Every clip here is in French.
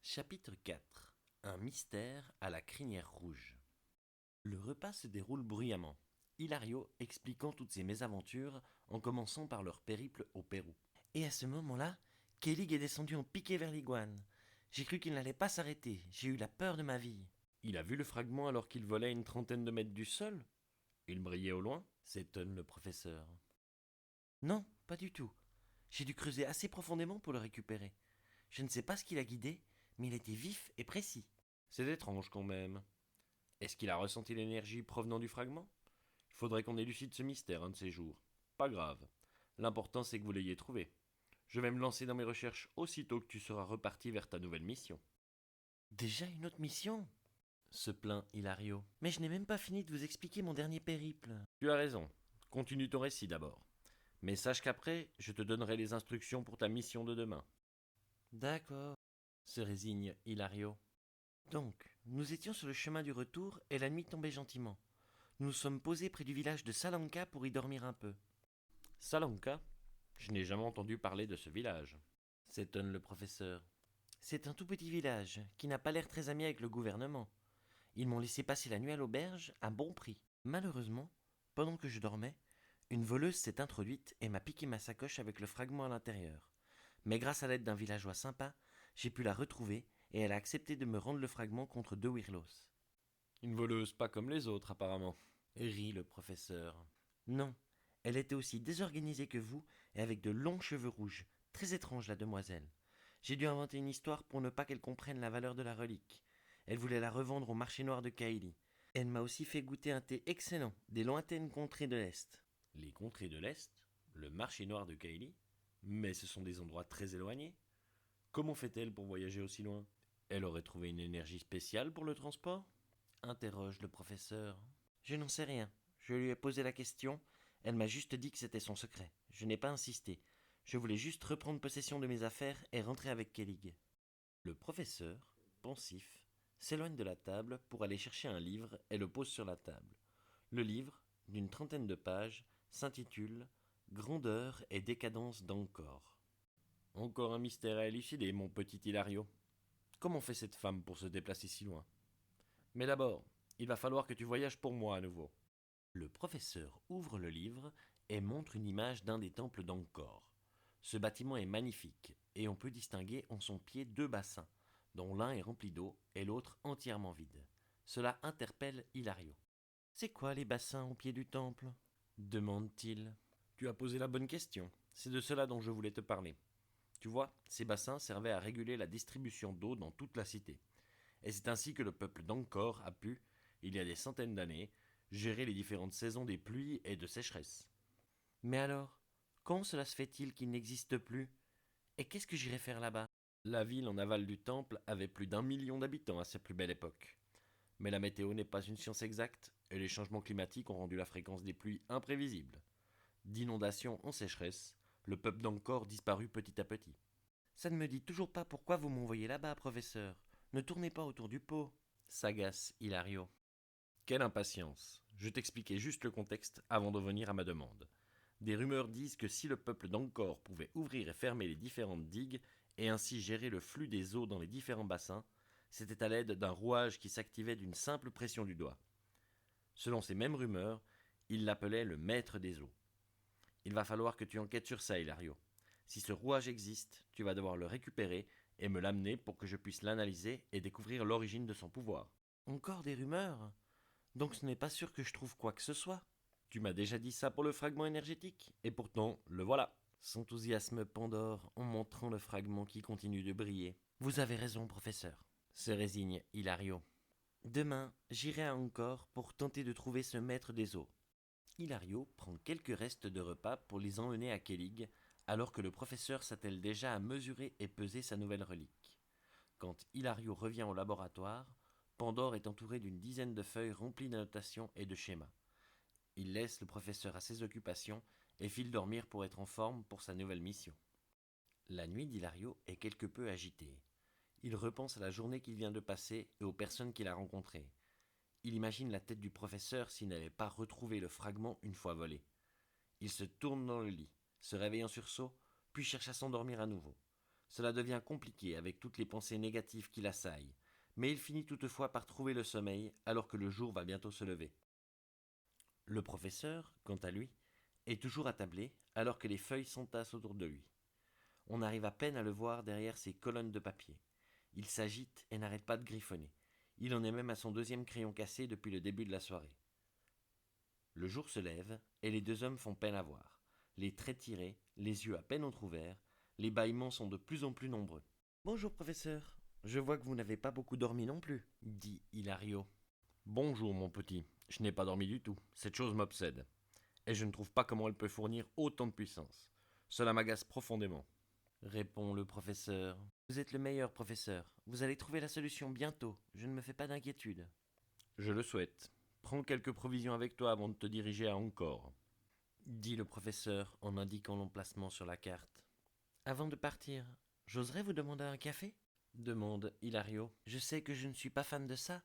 Chapitre 4. Un mystère à la crinière rouge. Le repas se déroule bruyamment, Hilario expliquant toutes ses mésaventures en commençant par leur périple au Pérou. Et à ce moment-là, Kellig est descendu en piqué vers l'iguane. J'ai cru qu'il n'allait pas s'arrêter, j'ai eu la peur de ma vie. Il a vu le fragment alors qu'il volait à une trentaine de mètres du sol. Il brillait au loin, s'étonne le professeur. Non, pas du tout. J'ai dû creuser assez profondément pour le récupérer. Je ne sais pas ce qui l'a guidé, mais il était vif et précis. C'est étrange quand même. Est-ce qu'il a ressenti l'énergie provenant du fragment? Il faudrait qu'on élucide ce mystère un de ces jours. Pas grave. L'important c'est que vous l'ayez trouvé. Je vais me lancer dans mes recherches aussitôt que tu seras reparti vers ta nouvelle mission. Déjà une autre mission? Se plaint Hilario. Mais je n'ai même pas fini de vous expliquer mon dernier périple. Tu as raison. Continue ton récit d'abord. Mais sache qu'après, je te donnerai les instructions pour ta mission de demain. D'accord, se résigne Hilario. Donc, nous étions sur le chemin du retour et la nuit tombait gentiment. Nous nous sommes posés près du village de Salanka pour y dormir un peu. Salanka? Je n'ai jamais entendu parler de ce village, s'étonne le professeur. C'est un tout petit village qui n'a pas l'air très ami avec le gouvernement. Ils m'ont laissé passer la nuit à l'auberge à bon prix. Malheureusement, pendant que je dormais, une voleuse s'est introduite et m'a piqué ma sacoche avec le fragment à l'intérieur. Mais grâce à l'aide d'un villageois sympa, j'ai pu la retrouver et elle a accepté de me rendre le fragment contre 2 wirlos. Une voleuse pas comme les autres, apparemment, rit le professeur. Non, elle était aussi désorganisée que vous et avec de longs cheveux rouges. Très étrange, la demoiselle. J'ai dû inventer une histoire pour ne pas qu'elle comprenne la valeur de la relique. Elle voulait la revendre au marché noir de Kaili. Elle m'a aussi fait goûter un thé excellent des lointaines contrées de l'Est. Les contrées de l'Est? Le marché noir de Kaili? Mais ce sont des endroits très éloignés. Comment fait-elle pour voyager aussi loin? Elle aurait trouvé une énergie spéciale pour le transport? Interroge le professeur. Je n'en sais rien. Je lui ai posé la question. Elle m'a juste dit que c'était son secret. Je n'ai pas insisté. Je voulais juste reprendre possession de mes affaires et rentrer avec Kellig. Le professeur, pensif, s'éloigne de la table pour aller chercher un livre et le pose sur la table. Le livre, d'une trentaine de pages, s'intitule Grandeur et décadence d'Angkor. Encore un mystère à élucider, mon petit Hilario. Comment fait cette femme pour se déplacer si loin? Mais d'abord, il va falloir que tu voyages pour moi à nouveau. Le professeur ouvre le livre et montre une image d'un des temples d'Angkor. Ce bâtiment est magnifique et on peut distinguer en son pied 2 bassins, dont l'un est rempli d'eau et l'autre entièrement vide. Cela interpelle Hilario. C'est quoi les bassins au pied du temple? Demande-t-il. Tu as posé la bonne question. C'est de cela dont je voulais te parler. Tu vois, ces bassins servaient à réguler la distribution d'eau dans toute la cité. Et c'est ainsi que le peuple d'Angkor a pu, il y a des centaines d'années, gérer les différentes saisons des pluies et de sécheresse. Mais alors, comment cela se fait-il qu'il n'existe plus? Et qu'est-ce que j'irai faire là-bas? La ville en aval du temple avait plus d'1 million d'habitants à sa plus belle époque. Mais la météo n'est pas une science exacte, et les changements climatiques ont rendu la fréquence des pluies imprévisible. D'inondations en sécheresse, le peuple d'Angkor disparut petit à petit. Ça ne me dit toujours pas pourquoi vous m'envoyez là-bas, professeur. Ne tournez pas autour du pot. S'agace Hilario. Quelle impatience. Je t'expliquais juste le contexte avant de venir à ma demande. Des rumeurs disent que si le peuple d'Angkor pouvait ouvrir et fermer les différentes digues et ainsi gérer le flux des eaux dans les différents bassins, c'était à l'aide d'un rouage qui s'activait d'une simple pression du doigt. Selon ces mêmes rumeurs, il l'appelait le maître des eaux. Il va falloir que tu enquêtes sur ça, Hilario. Si ce rouage existe, tu vas devoir le récupérer et me l'amener pour que je puisse l'analyser et découvrir l'origine de son pouvoir. Encore des rumeurs? Donc ce n'est pas sûr que je trouve quoi que ce soit. Tu m'as déjà dit ça pour le fragment énergétique, et pourtant, le voilà. S'enthousiasme Pandore en montrant le fragment qui continue de briller. Vous avez raison, professeur, se résigne Hilario. Demain, j'irai à Angkor pour tenter de trouver ce maître des eaux. Hilario prend quelques restes de repas pour les emmener à Kellig, alors que le professeur s'attelle déjà à mesurer et peser sa nouvelle relique. Quand Hilario revient au laboratoire, Pandore est entouré d'une dizaine de feuilles remplies d'annotations et de schémas. Il laisse le professeur à ses occupations et file dormir pour être en forme pour sa nouvelle mission. La nuit d'Hilario est quelque peu agitée. Il repense à la journée qu'il vient de passer et aux personnes qu'il a rencontrées. Il imagine la tête du professeur s'il n'avait pas retrouvé le fragment une fois volé. Il se tourne dans le lit, se réveille en sursaut, puis cherche à s'endormir à nouveau. Cela devient compliqué avec toutes les pensées négatives qui l'assaillent, mais il finit toutefois par trouver le sommeil alors que le jour va bientôt se lever. Le professeur, quant à lui, est toujours attablé alors que les feuilles s'entassent autour de lui. On arrive à peine à le voir derrière ses colonnes de papier. Il s'agite et n'arrête pas de griffonner. Il en est même à son deuxième crayon cassé depuis le début de la soirée. Le jour se lève et les deux hommes font peine à voir. Les traits tirés, les yeux à peine entr'ouverts, les bâillements sont de plus en plus nombreux. Bonjour professeur, je vois que vous n'avez pas beaucoup dormi non plus, dit Hilario. Bonjour mon petit, je n'ai pas dormi du tout, cette chose m'obsède. Et je ne trouve pas comment elle peut fournir autant de puissance. Cela m'agace profondément, répond le professeur. Vous êtes le meilleur professeur, vous allez trouver la solution bientôt, je ne me fais pas d'inquiétude. Je le souhaite. Prends quelques provisions avec toi avant de te diriger à Angkor, dit le professeur en indiquant l'emplacement sur la carte. Avant de partir, j'oserais vous demander un café demande Hilario. Je sais que je ne suis pas fan de ça,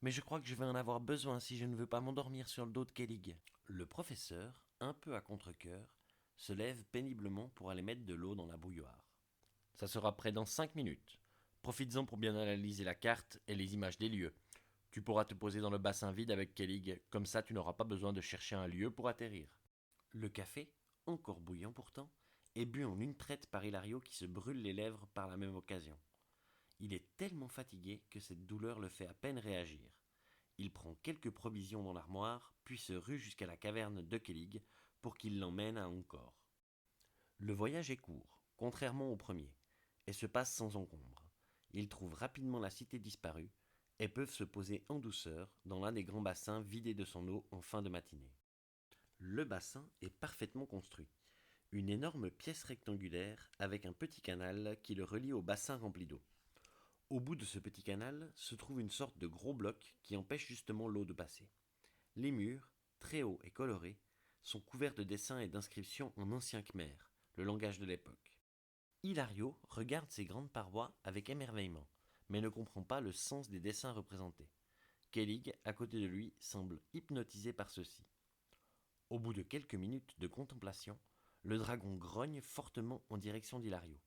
mais je crois que je vais en avoir besoin si je ne veux pas m'endormir sur le dos de Kellig. Le professeur, un peu à contre-cœur, se lève péniblement pour aller mettre de l'eau dans la bouilloire. Ça sera prêt dans 5 minutes. Profites-en pour bien analyser la carte et les images des lieux. Tu pourras te poser dans le bassin vide avec Kellig, comme ça tu n'auras pas besoin de chercher un lieu pour atterrir. Le café, encore bouillant pourtant, est bu en une traite par Hilario qui se brûle les lèvres par la même occasion. Il est tellement fatigué que cette douleur le fait à peine réagir. Il prend quelques provisions dans l'armoire, puis se rue jusqu'à la caverne de Kellig pour qu'il l'emmène à Angkor. Le voyage est court, contrairement au premier, et se passe sans encombre. Ils trouvent rapidement la cité disparue et peuvent se poser en douceur dans l'un des grands bassins vidés de son eau en fin de matinée. Le bassin est parfaitement construit. Une énorme pièce rectangulaire avec un petit canal qui le relie au bassin rempli d'eau. Au bout de ce petit canal se trouve une sorte de gros bloc qui empêche justement l'eau de passer. Les murs, très hauts et colorés, sont couverts de dessins et d'inscriptions en ancien khmer, le langage de l'époque. Hilario regarde ces grandes parois avec émerveillement, mais ne comprend pas le sens des dessins représentés. Kellig, à côté de lui, semble hypnotisé par ceux-ci. Au bout de quelques minutes de contemplation, le dragon grogne fortement en direction d'Hilario.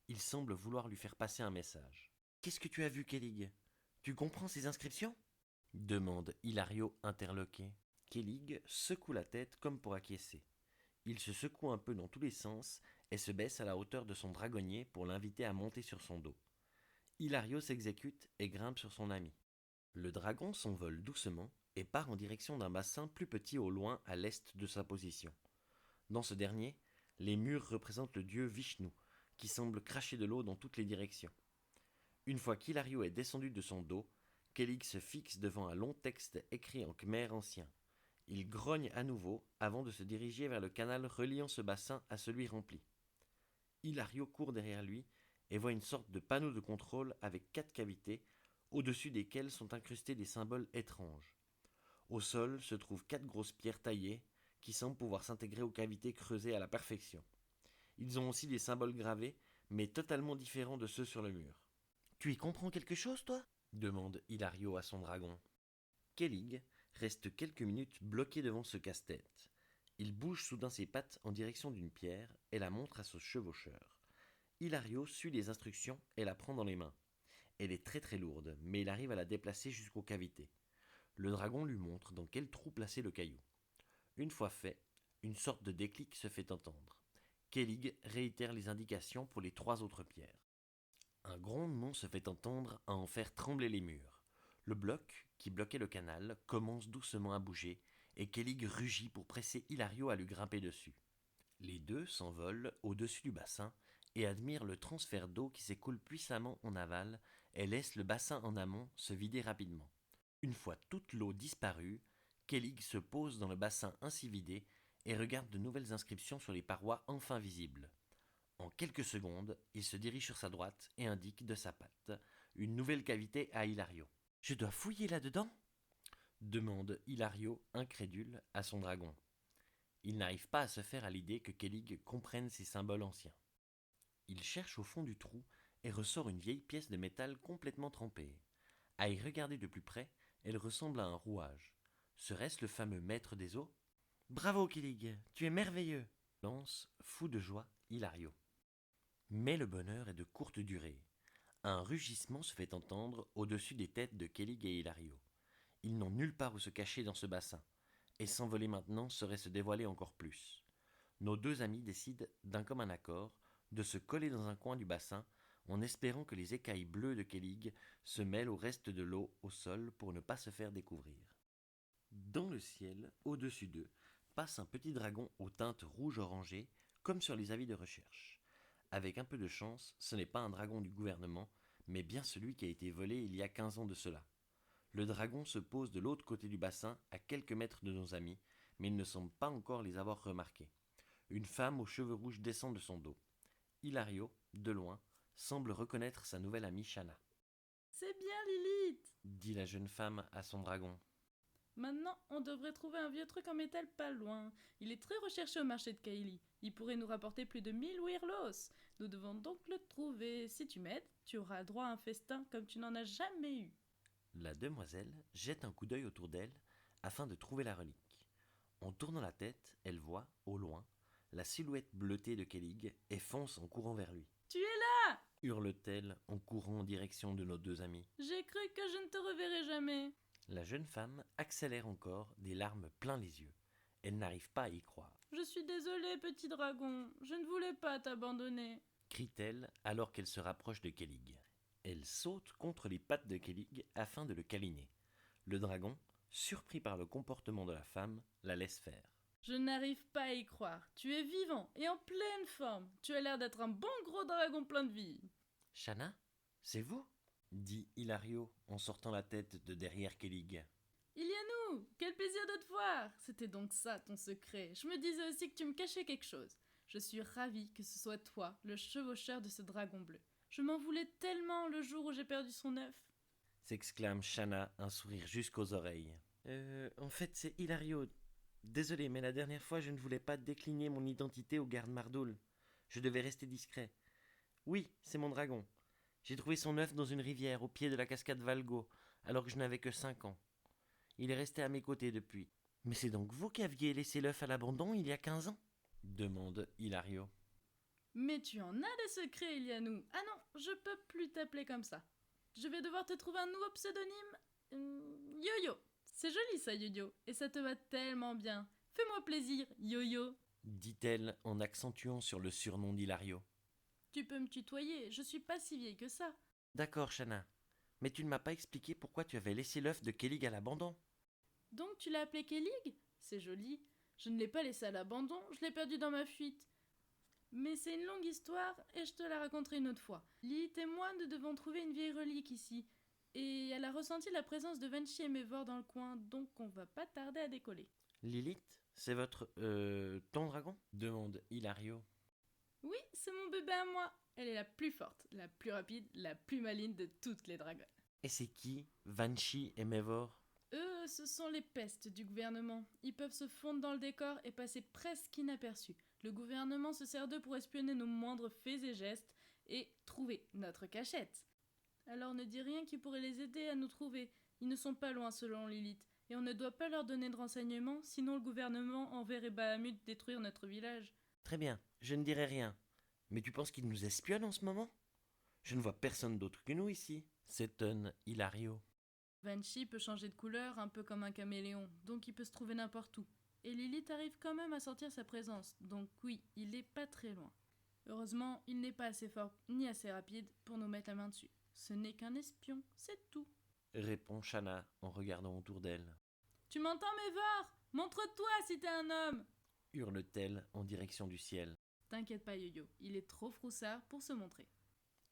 Il semble vouloir lui faire passer un message. Qu'est-ce que tu as vu, Kellig? Tu comprends ces inscriptions demande Hilario interloqué. Kellig secoue la tête comme pour acquiescer. Il se secoue un peu dans tous les sens et se baisse à la hauteur de son dragonnier pour l'inviter à monter sur son dos. Hilario s'exécute et grimpe sur son ami. Le dragon s'envole doucement et part en direction d'un bassin plus petit au loin à l'est de sa position. Dans ce dernier, les murs représentent le dieu Vishnu, qui semble cracher de l'eau dans toutes les directions. Une fois qu'Hilario est descendu de son dos, Kellig se fixe devant un long texte écrit en khmer ancien. Il grogne à nouveau avant de se diriger vers le canal reliant ce bassin à celui rempli. Hilario court derrière lui et voit une sorte de panneau de contrôle avec 4 cavités, au-dessus desquelles sont incrustés des symboles étranges. Au sol se trouvent 4 grosses pierres taillées qui semblent pouvoir s'intégrer aux cavités creusées à la perfection. Ils ont aussi des symboles gravés, mais totalement différents de ceux sur le mur. Tu y comprends quelque chose, toi demande Hilario à son dragon. Kellig reste quelques minutes bloqué devant ce casse-tête. Il bouge soudain ses pattes en direction d'une pierre et la montre à son chevaucheur. Hilario suit les instructions et la prend dans les mains. Elle est très très lourde, mais il arrive à la déplacer jusqu'aux cavités. Le dragon lui montre dans quel trou placer le caillou. Une fois fait, une sorte de déclic se fait entendre. Kellig réitère les indications pour les 3 autres pierres. Un grondement se fait entendre à en faire trembler les murs. Le bloc, qui bloquait le canal, commence doucement à bouger, et Kellig rugit pour presser Hilario à lui grimper dessus. Les deux s'envolent au-dessus du bassin et admirent le transfert d'eau qui s'écoule puissamment en aval et laisse le bassin en amont se vider rapidement. Une fois toute l'eau disparue, Kellig se pose dans le bassin ainsi vidé et regarde de nouvelles inscriptions sur les parois enfin visibles. En quelques secondes, il se dirige sur sa droite et indique de sa patte une nouvelle cavité à Hilario. Je dois fouiller là-dedans demande Hilario, incrédule, à son dragon. Il n'arrive pas à se faire à l'idée que Kellig comprenne ces symboles anciens. Il cherche au fond du trou et ressort une vieille pièce de métal complètement trempée. À y regarder de plus près, elle ressemble à un rouage. Serait-ce le fameux maître des eaux? Bravo Kellig, tu es merveilleux lance, fou de joie, Hilario. Mais le bonheur est de courte durée. Un rugissement se fait entendre au-dessus des têtes de Kellig et Hilario. Ils n'ont nulle part où se cacher dans ce bassin, et s'envoler maintenant serait se dévoiler encore plus. Nos deux amis décident, d'un commun accord, de se coller dans un coin du bassin, en espérant que les écailles bleues de Kellig se mêlent au reste de l'eau au sol pour ne pas se faire découvrir. Dans le ciel, au-dessus d'eux, passe un petit dragon aux teintes rouge-orangé, comme sur les avis de recherche. Avec un peu de chance, ce n'est pas un dragon du gouvernement, mais bien celui qui a été volé il y a 15 ans de cela. Le dragon se pose de l'autre côté du bassin, à quelques mètres de nos amis, mais il ne semble pas encore les avoir remarqués. Une femme aux cheveux rouges descend de son dos. Hilario, de loin, semble reconnaître sa nouvelle amie Shanna. C'est bien Lilith. Dit la jeune femme à son dragon. Maintenant, on devrait trouver un vieux truc en métal pas loin. Il est très recherché au marché de Kaili. Il pourrait nous rapporter plus de 1000 wirlos. Nous devons donc le trouver. Si tu m'aides, tu auras droit à un festin comme tu n'en as jamais eu. La demoiselle jette un coup d'œil autour d'elle afin de trouver la relique. En tournant la tête, elle voit, au loin, la silhouette bleutée de Kellig et fonce en courant vers lui. Tu es là! Hurle-t-elle en courant en direction de nos deux amis. J'ai cru que je ne te reverrai jamais. La jeune femme accélère encore, des larmes plein les yeux. Elle n'arrive pas à y croire. Je suis désolée, petit dragon. Je ne voulais pas t'abandonner. Crie-t-elle alors qu'elle se rapproche de Kellig. Elle saute contre les pattes de Kellig afin de le câliner. Le dragon, surpris par le comportement de la femme, la laisse faire. Je n'arrive pas à y croire. Tu es vivant et en pleine forme. Tu as l'air d'être un bon gros dragon plein de vie. Shanna, c'est vous dit Hilario en sortant la tête de derrière Kellig. Ilianou, quel plaisir de te voir. C'était donc ça ton secret. Je me disais aussi que tu me cachais quelque chose. Je suis ravie que ce soit toi, le chevaucheur de ce dragon bleu. Je m'en voulais tellement le jour où j'ai perdu son œuf. S'exclame Shanna, un sourire jusqu'aux oreilles. En fait, c'est Hilario. Désolé, mais la dernière fois, je ne voulais pas décliner mon identité au garde Mardoul. Je devais rester discret. Oui, c'est mon dragon. J'ai trouvé son œuf dans une rivière au pied de la cascade Valgo, alors que je n'avais que 5 ans. Il est resté à mes côtés depuis. Mais c'est donc vous qui aviez laissé l'œuf à l'abandon il y a 15 ans demande Hilario. Mais tu en as des secrets, Ilianou. Ah non, je peux plus t'appeler comme ça. Je vais devoir te trouver un nouveau pseudonyme. Yo-Yo. C'est joli ça, Yo-Yo. Et ça te va tellement bien. Fais-moi plaisir, Yo-Yo. Dit-elle en accentuant sur le surnom d'Hilario. Tu peux me tutoyer, je suis pas si vieille que ça. D'accord, Shanna. Mais tu ne m'as pas expliqué pourquoi tu avais laissé l'œuf de Kellig à l'abandon. Donc tu l'as appelé Kellig? C'est joli. Je ne l'ai pas laissé à l'abandon, je l'ai perdu dans ma fuite. Mais c'est une longue histoire et je te la raconterai une autre fois. Lilith et moi, nous devons trouver une vieille relique ici. Et elle a ressenti la présence de Vanchi et Mévor dans le coin, donc on va pas tarder à décoller. Lilith, c'est votre... ton dragon demande Hilario. Oui, c'est mon bébé à moi. Elle est la plus forte, la plus rapide, la plus maligne de toutes les dragons. Et c'est qui Vanchi et Mévor? Eux, ce sont les pestes du gouvernement. Ils peuvent se fondre dans le décor et passer presque inaperçus. Le gouvernement se sert d'eux pour espionner nos moindres faits et gestes et trouver notre cachette. Alors ne dis rien qui pourrait les aider à nous trouver. Ils ne sont pas loin selon Lilith, et on ne doit pas leur donner de renseignements, sinon le gouvernement enverrait Bahamut détruire notre village. Très bien, je ne dirai rien. Mais tu penses qu'ils nous espionnent en ce moment? Je ne vois personne d'autre que nous ici, s'étonne Hilario. Vanchi peut changer de couleur un peu comme un caméléon, donc il peut se trouver n'importe où. Et Lilith arrive quand même à sentir sa présence, donc oui, il est pas très loin. Heureusement, il n'est pas assez fort ni assez rapide pour nous mettre la main dessus. Ce n'est qu'un espion, c'est tout. Répond Shanna en regardant autour d'elle. Tu m'entends, Mévor? Montre-toi si t'es un homme! Hurle-t-elle en direction du ciel. T'inquiète pas, Yo-Yo, il est trop froussard pour se montrer.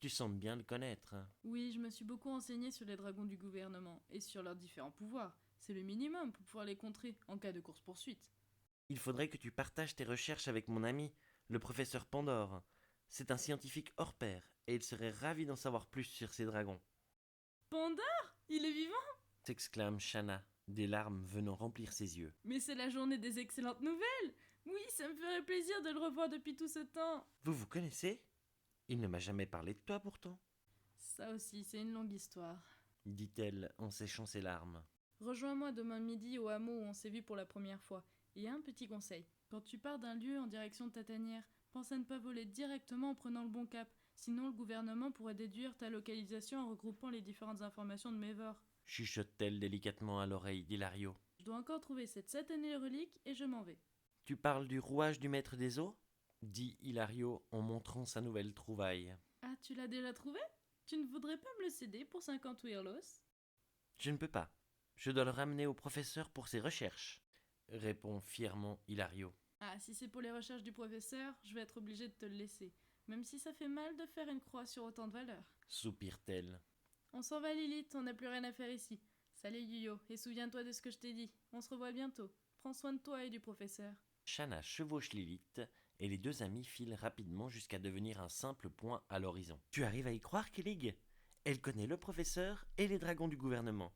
Tu sembles bien le connaître. Oui, je me suis beaucoup renseignée sur les dragons du gouvernement et sur leurs différents pouvoirs. C'est le minimum pour pouvoir les contrer en cas de course-poursuite. Il faudrait que tu partages tes recherches avec mon ami, le professeur Pandore. C'est un scientifique hors pair, et il serait ravi d'en savoir plus sur ces dragons. Pandore? Il est vivant? S'exclame Shanna, des larmes venant remplir ses yeux. Mais c'est la journée des excellentes nouvelles! Oui, ça me ferait plaisir de le revoir depuis tout ce temps. Vous vous connaissez? Il ne m'a jamais parlé de toi pourtant, Ça aussi, c'est une longue histoire. dit-elle en séchant ses larmes. Rejoins-moi demain midi au hameau où on s'est vu pour la première fois. Et un petit conseil. Quand tu pars d'un lieu en direction de ta tanière, Pense à ne pas voler directement en prenant le bon cap. Sinon, le gouvernement pourrait déduire ta localisation en regroupant les différentes informations de Mévor. Chuchote-t-elle délicatement à l'oreille d'Hilario. Je dois encore trouver cette satanée relique et je m'en vais. Tu parles du rouage du maître des eaux dit Hilario en montrant sa nouvelle trouvaille. Ah, tu l'as déjà trouvé? Tu ne voudrais pas me le céder pour 50 Wyrlos? Je ne peux pas. Je dois le ramener au professeur pour ses recherches, répond fièrement Hilario. Ah, si c'est pour les recherches du professeur, je vais être obligée de te le laisser. Même si ça fait mal de faire une croix sur autant de valeur. Soupire-t-elle. On s'en va Lilith, on n'a plus rien à faire ici. Salut Yuyo, et souviens-toi de ce que je t'ai dit. On se revoit bientôt. Prends soin de toi et du professeur. Shanna chevauche Lilith et les deux amis filent rapidement jusqu'à devenir un simple point à l'horizon. Tu arrives à y croire, Kellig? Elle connaît le professeur et les dragons du gouvernement.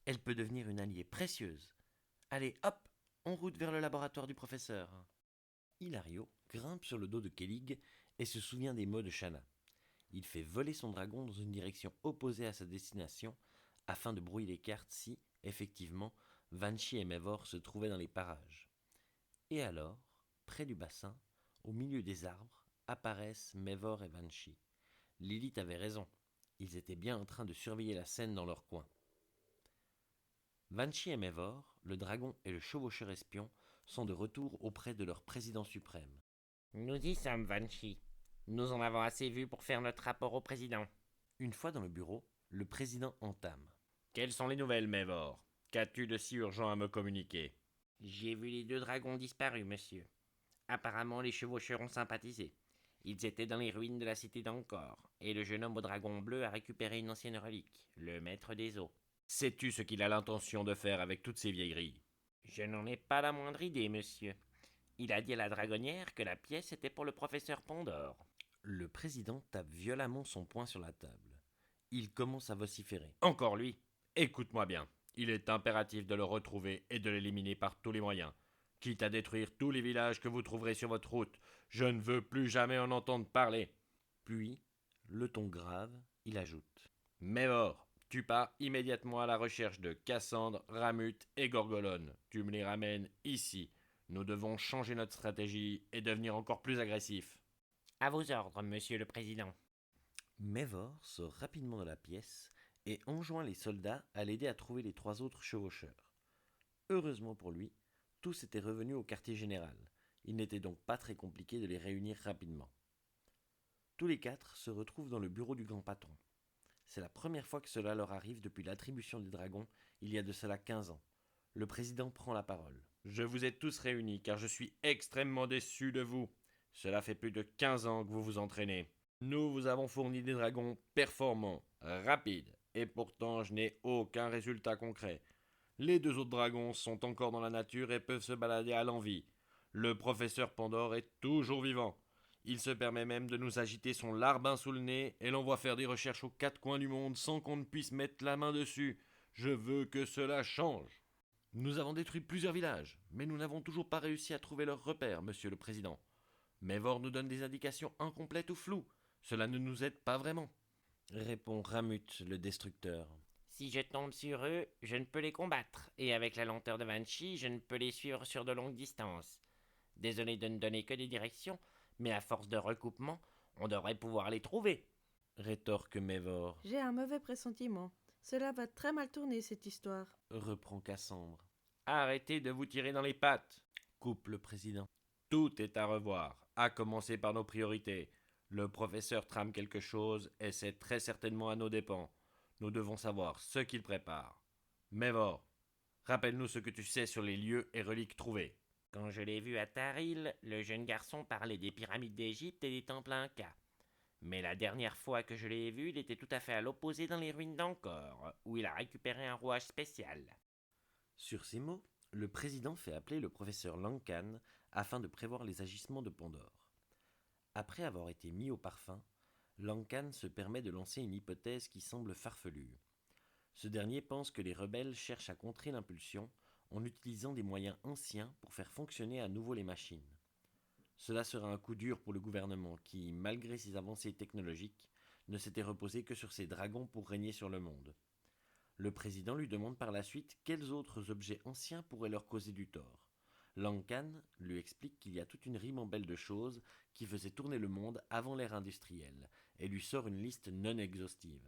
Elle peut devenir une alliée précieuse. Allez, hop, en route vers le laboratoire du professeur. Hilario grimpe sur le dos de Kellig et se souvient des mots de Shanna. Il fait voler son dragon dans une direction opposée à sa destination afin de brouiller les cartes si, effectivement, Vanchi et Mévor se trouvaient dans les parages. Et alors, près du bassin, au milieu des arbres, apparaissent Mévor et Vanchi. Lilith avait raison. Ils étaient bien en train de surveiller la scène dans leur coin. Vanchi et Mévor, le dragon et le chevaucheur espion, sont de retour auprès de leur président suprême. Nous y sommes, Vanchi. Nous en avons assez vu pour faire notre rapport au président. Une fois dans le bureau, le président entame. Quelles sont les nouvelles, Mévor? Qu'as-tu de si urgent à me communiquer? J'ai vu les deux dragons disparus, monsieur. Apparemment, les chevaucheurs ont sympathisé. Ils étaient dans les ruines de la cité d'Angkor, et le jeune homme au dragon bleu a récupéré une ancienne relique, le maître des eaux. Sais-tu ce qu'il a l'intention de faire avec toutes ces vieilleries? Je n'en ai pas la moindre idée, monsieur. Il a dit à la dragonnière que la pièce était pour le professeur Pandore. Le président tape violemment son poing sur la table. Il commence à vociférer. Encore lui? Écoute-moi bien. Il est impératif de le retrouver et de l'éliminer par tous les moyens. Quitte à détruire tous les villages que vous trouverez sur votre route, je ne veux plus jamais en entendre parler. Puis, le ton grave, il ajoute. Mévor, tu pars immédiatement à la recherche de Cassandre, Ramut et Gorgolone. Tu me les ramènes ici. Nous devons changer notre stratégie et devenir encore plus agressifs. À vos ordres, monsieur le président. Mévor sort rapidement de la pièce et enjoint les soldats à l'aider à trouver les trois autres chevaucheurs. Heureusement pour lui, tous étaient revenus au quartier général. Il n'était donc pas très compliqué de les réunir rapidement. Tous les quatre se retrouvent dans le bureau du grand patron. C'est la première fois que cela leur arrive depuis l'attribution des dragons, il y a de cela 15 ans. Le président prend la parole. Je vous ai tous réunis car je suis extrêmement déçu de vous. Cela fait plus de 15 ans que vous vous entraînez. Nous vous avons fourni des dragons performants, rapides, et pourtant je n'ai aucun résultat concret. Les deux autres dragons sont encore dans la nature et peuvent se balader à l'envi. Le professeur Pandore est toujours vivant. Il se permet même de nous agiter son larbin sous le nez et l'envoie faire des recherches aux quatre coins du monde sans qu'on ne puisse mettre la main dessus. Je veux que cela change. Nous avons détruit plusieurs villages, mais nous n'avons toujours pas réussi à trouver leurs repères, monsieur le président. Mévor nous donne des indications incomplètes ou floues. Cela ne nous aide pas vraiment, répond Ramut, le destructeur. Si je tombe sur eux, je ne peux les combattre, et avec la lenteur de Vanchi, je ne peux les suivre sur de longues distances. Désolé de ne donner que des directions, mais à force de recoupement, on devrait pouvoir les trouver, rétorque Mévor. J'ai un mauvais pressentiment. Cela va très mal tourner, cette histoire, reprend Cassandre. Arrêtez de vous tirer dans les pattes, coupe le président. Tout est à revoir, à commencer par nos priorités. Le professeur trame quelque chose et c'est très certainement à nos dépens. Nous devons savoir ce qu'il prépare. Mévor, rappelle-nous ce que tu sais sur les lieux et reliques trouvés. Quand je l'ai vu à Taril, le jeune garçon parlait des pyramides d'Égypte et des temples incas. Mais la dernière fois que je l'ai vu, il était tout à fait à l'opposé dans les ruines d'Angkor, où il a récupéré un rouage spécial. Sur ces mots, le président fait appeler le professeur Lankan afin de prévoir les agissements de Pandore. Après avoir été mis au parfum, Lankan se permet de lancer une hypothèse qui semble farfelue. Ce dernier pense que les rebelles cherchent à contrer l'impulsion en utilisant des moyens anciens pour faire fonctionner à nouveau les machines. Cela sera un coup dur pour le gouvernement qui, malgré ses avancées technologiques, ne s'était reposé que sur ses dragons pour régner sur le monde. Le président lui demande par la suite quels autres objets anciens pourraient leur causer du tort. Lankan lui explique qu'il y a toute une ribambelle de choses qui faisaient tourner le monde avant l'ère industrielle, et lui sort une liste non exhaustive.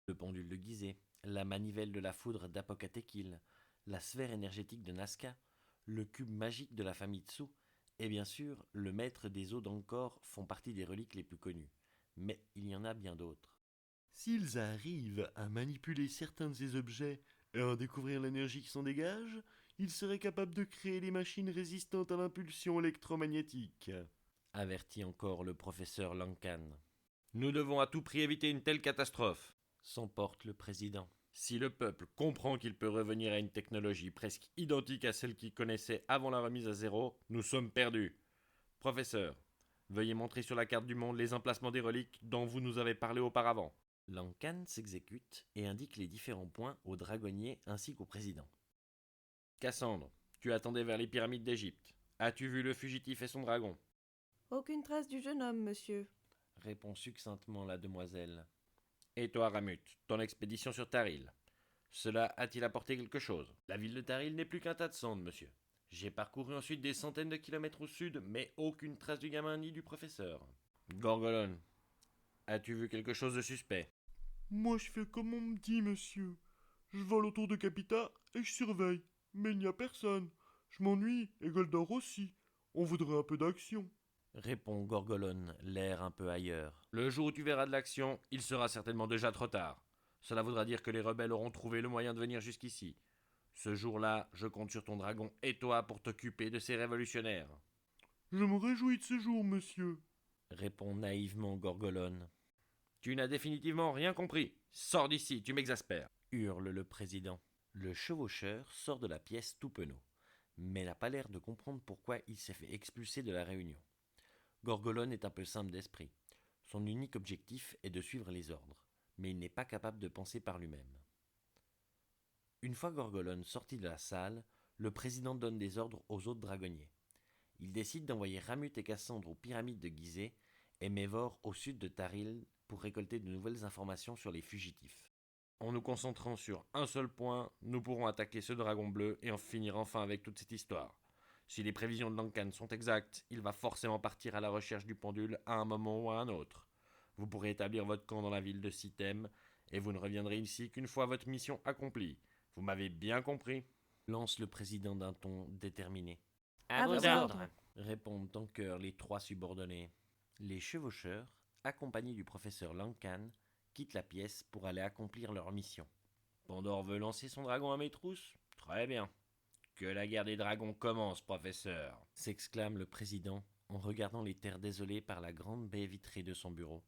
Le pendule de Gizeh, la manivelle de la foudre d'Apocatéquil, la sphère énergétique de Nazca, le cube magique de la famille Tsu, et bien sûr, le maître des eaux d'Angkor font partie des reliques les plus connues. Mais il y en a bien d'autres. S'ils arrivent à manipuler certains de ces objets et à en découvrir l'énergie qui s'en dégage, ils seraient capables de créer des machines résistantes à l'impulsion électromagnétique. Avertit encore le professeur Lankan. Nous devons à tout prix éviter une telle catastrophe. S'emporte le président. Si le peuple comprend qu'il peut revenir à une technologie presque identique à celle qu'il connaissait avant la remise à zéro, nous sommes perdus. Professeur, veuillez montrer sur la carte du monde les emplacements des reliques dont vous nous avez parlé auparavant. Lankan s'exécute et indique les différents points au dragonnier ainsi qu'au président. Cassandre, tu attendais vers les pyramides d'Égypte. As-tu vu le fugitif et son dragon? Aucune trace du jeune homme, monsieur. Répond succinctement la demoiselle. Et toi, Ramut, ton expédition sur Taril. Cela a-t-il apporté quelque chose? La ville de Taril n'est plus qu'un tas de cendres, monsieur. J'ai parcouru ensuite des centaines de kilomètres au sud, mais aucune trace du gamin ni du professeur. Gorgolone, as-tu vu quelque chose de suspect? Moi, je fais comme on me dit, monsieur. Je vole autour de Capita et je surveille. Mais il n'y a personne. Je m'ennuie et Goldor aussi. On voudrait un peu d'action. Répond Gorgolone, l'air un peu ailleurs. Le jour où tu verras de l'action, il sera certainement déjà trop tard. Cela voudra dire que les rebelles auront trouvé le moyen de venir jusqu'ici. Ce jour-là, je compte sur ton dragon et toi pour t'occuper de ces révolutionnaires. Je me réjouis de ce jour, monsieur. Répond naïvement Gorgolone. Tu n'as définitivement rien compris. Sors d'ici, tu m'exaspères. Hurle le président. Le chevaucheur sort de la pièce tout penaud, mais n'a pas l'air de comprendre pourquoi il s'est fait expulser de la réunion. Gorgolone est un peu simple d'esprit. Son unique objectif est de suivre les ordres, mais il n'est pas capable de penser par lui-même. Une fois Gorgolone sorti de la salle, le président donne des ordres aux autres dragonniers. Il décide d'envoyer Ramut et Cassandre aux pyramides de Gizeh et Mévor au sud de Taril pour récolter de nouvelles informations sur les fugitifs. En nous concentrant sur un seul point, nous pourrons attaquer ce dragon bleu et en finir enfin avec toute cette histoire. Si les prévisions de Lankan sont exactes, il va forcément partir à la recherche du pendule à un moment ou à un autre. Vous pourrez établir votre camp dans la ville de Sitem, et vous ne reviendrez ici qu'une fois votre mission accomplie. Vous m'avez bien compris? Lance le président d'un ton déterminé. À vos ordres. Répondent en chœur les trois subordonnés. Les chevaucheurs, accompagnés du professeur Lankan, quittent la pièce pour aller accomplir leur mission. Pandore veut lancer son dragon à mes trousses? Très bien. Que la guerre des dragons commence, professeur. S'exclame le président en regardant les terres désolées par la grande baie vitrée de son bureau.